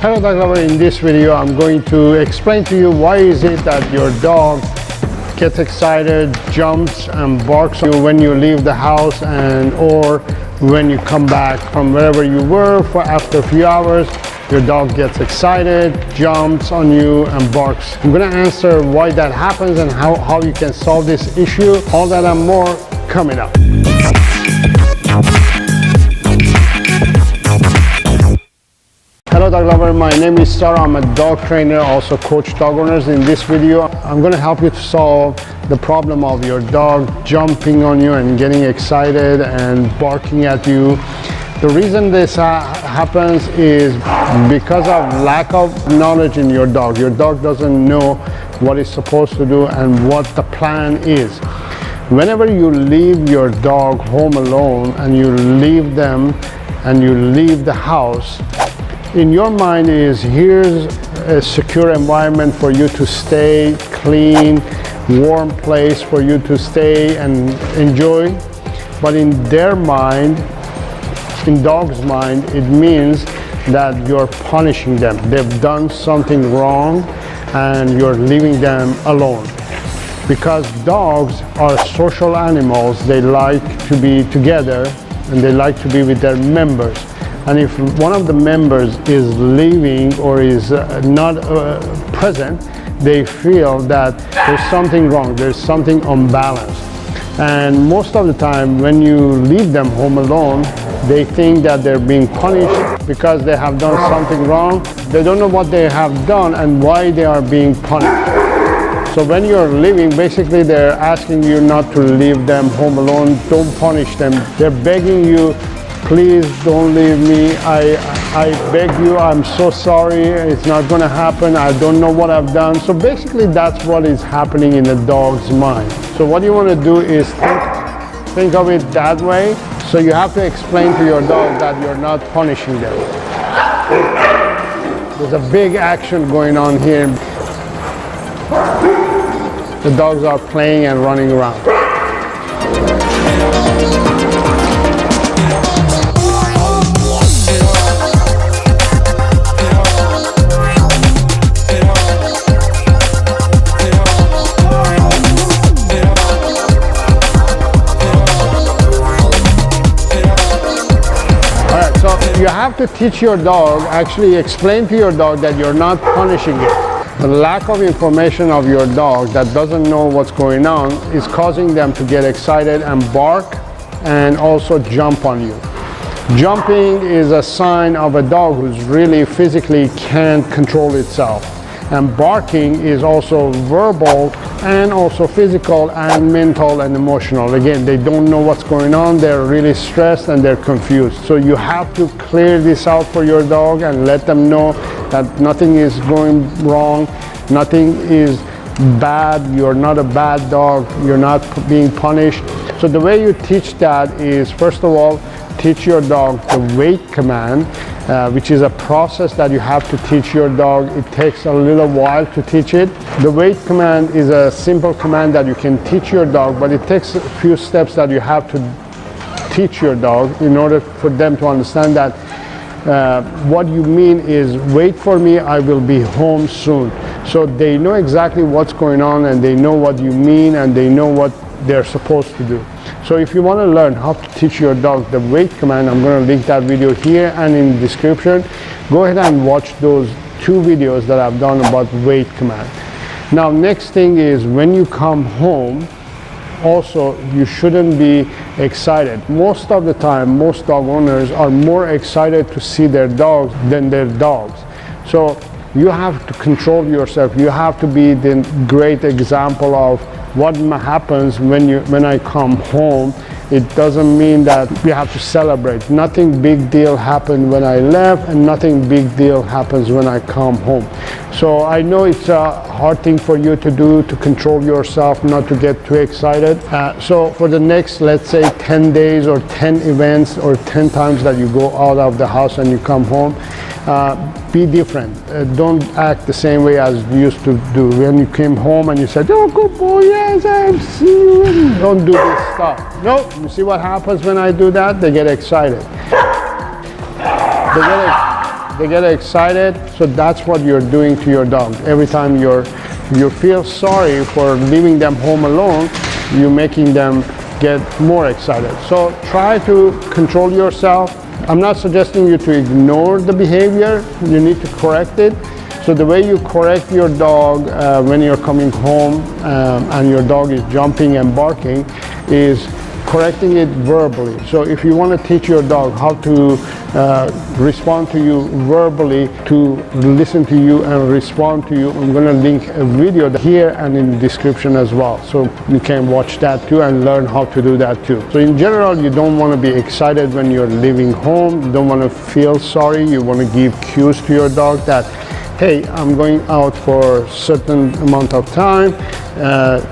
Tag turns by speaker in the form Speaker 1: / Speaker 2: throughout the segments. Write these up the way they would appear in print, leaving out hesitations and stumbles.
Speaker 1: Hello dog lover, in this video I'm going to explain to you why is it that your dog gets excited, jumps and barks on you when you leave the house and or when you come back from wherever you were for after a few hours. Your dog gets excited, jumps on you and barks. I'm going to answer why that happens and how you can solve this issue. All that and more coming up. Hello dog lover, my name is Saro. I'm a dog trainer, also coach dog owners. In this video, I'm going to help you to solve the problem of your dog jumping on you and getting excited and barking at you. The reason this happens is because of lack of knowledge in your dog. Your dog doesn't know what it's supposed to do and what the plan is. Whenever you leave your dog home alone and you leave them and you leave the house, in your mind is here's a secure environment for you to stay, clean, warm place for you to stay and enjoy. But in their mind, in dog's mind, it means that you're punishing them. They've done something wrong and you're leaving them alone. Because dogs are social animals, they like to be together and they like to be with their members. And if one of the members is leaving or is not present, they feel that there's something wrong, there's something unbalanced. And most of the time when you leave them home alone, they think that they're being punished because they have done something wrong. They don't know what they have done and why they are being punished. So when you're leaving, basically they're asking you not to leave them home alone, don't punish them. They're begging you, please don't leave me, I beg you, I'm so sorry, it's not gonna happen, I don't know what I've done. So basically that's what is happening in the dog's mind. So what you wanna do is think of it that way. So you have to explain to your dog that you're not punishing them. There's a big action going on here. The dogs are playing and running around. You have to teach your dog, actually explain to your dog that you're not punishing it. The lack of information of your dog that doesn't know what's going on is causing them to get excited and bark and also jump on you. Jumping is a sign of a dog who's really physically can't control itself. And barking is also verbal and also physical and mental and emotional. Again, they don't know what's going on, they're really stressed and they're confused. So you have to clear this out for your dog and let them know that nothing is going wrong, nothing is bad, you're not a bad dog, you're not being punished. So the way you teach that is, first of all, teach your dog the wait command, which is a process that you have to teach your dog. It takes a little while to teach it. The wait command is a simple command that you can teach your dog, but it takes a few steps that you have to teach your dog in order for them to understand that what you mean is wait for me, I will be home soon. So they know exactly what's going on and they know what you mean and they know what they're supposed to do. So if you want to learn how to teach your dog the wait command, I'm going to link that video here and in the description. Go ahead and watch those two videos that I've done about wait command. Now next thing is when you come home, also you shouldn't be excited. Most of the time, most dog owners are more excited to see their dogs than their dogs. So you have to control yourself. You have to be the great example of what happens when I come home. It doesn't mean that we have to celebrate. Nothing big deal happened when I left and nothing big deal happens when I come home. So I know it's a hard thing for you to do, to control yourself, not to get too excited. So for the next, let's say 10 days or 10 events or 10 times that you go out of the house and you come home, be different. Don't act the same way as you used to do. When you came home and you said, oh, good boy, yes, I see you. Don't do this stuff. No, you see what happens when I do that? They get excited. they get excited. So that's what you're doing to your dog. Every time you feel sorry for leaving them home alone, you're making them get more excited. So try to control yourself. I'm not suggesting you to ignore the behavior. You need to correct it. So the way you correct your dog when you're coming home and your dog is jumping and barking is correcting it verbally. So if you want to teach your dog how to respond to you verbally, to listen to you and respond to you, I'm going to link a video here and in the description as well. So you can watch that too and learn how to do that too. So in general, you don't want to be excited when you're leaving home. You don't want to feel sorry. You want to give cues to your dog that, hey, I'm going out for a certain amount of time.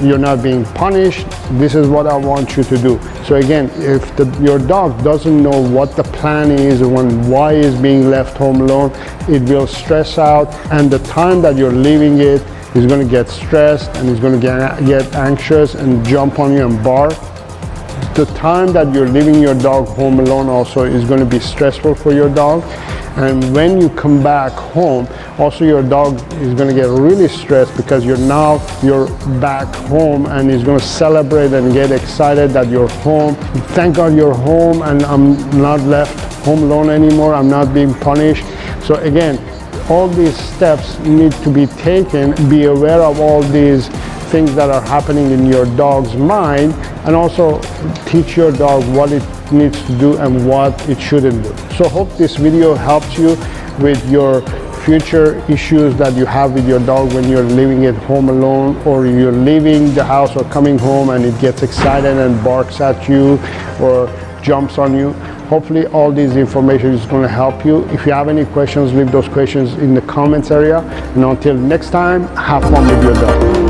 Speaker 1: You're not being punished. This is what I want you to do. So again, if your dog doesn't know what the plan is and why is being left home alone, it will stress out, and the time that you're leaving it is going to get stressed and is going to get anxious and jump on you and bark. The time that you're leaving your dog home alone also is going to be stressful for your dog. And when you come back home, also your dog is going to get really stressed because you're back home, and he's going to celebrate and get excited that you're home. Thank God you're home and I'm not left home alone anymore. I'm not being punished. So again, all these steps need to be taken. Be aware of all these things that are happening in your dog's mind, and also teach your dog what it needs to do and what it shouldn't do. So hope this video helps you with your future issues that you have with your dog when you're leaving it home alone, or you're leaving the house or coming home and it gets excited and barks at you or jumps on you. Hopefully all these information is going to help you. If you have any questions, leave those questions in the comments area. And until next time, have fun with your dog.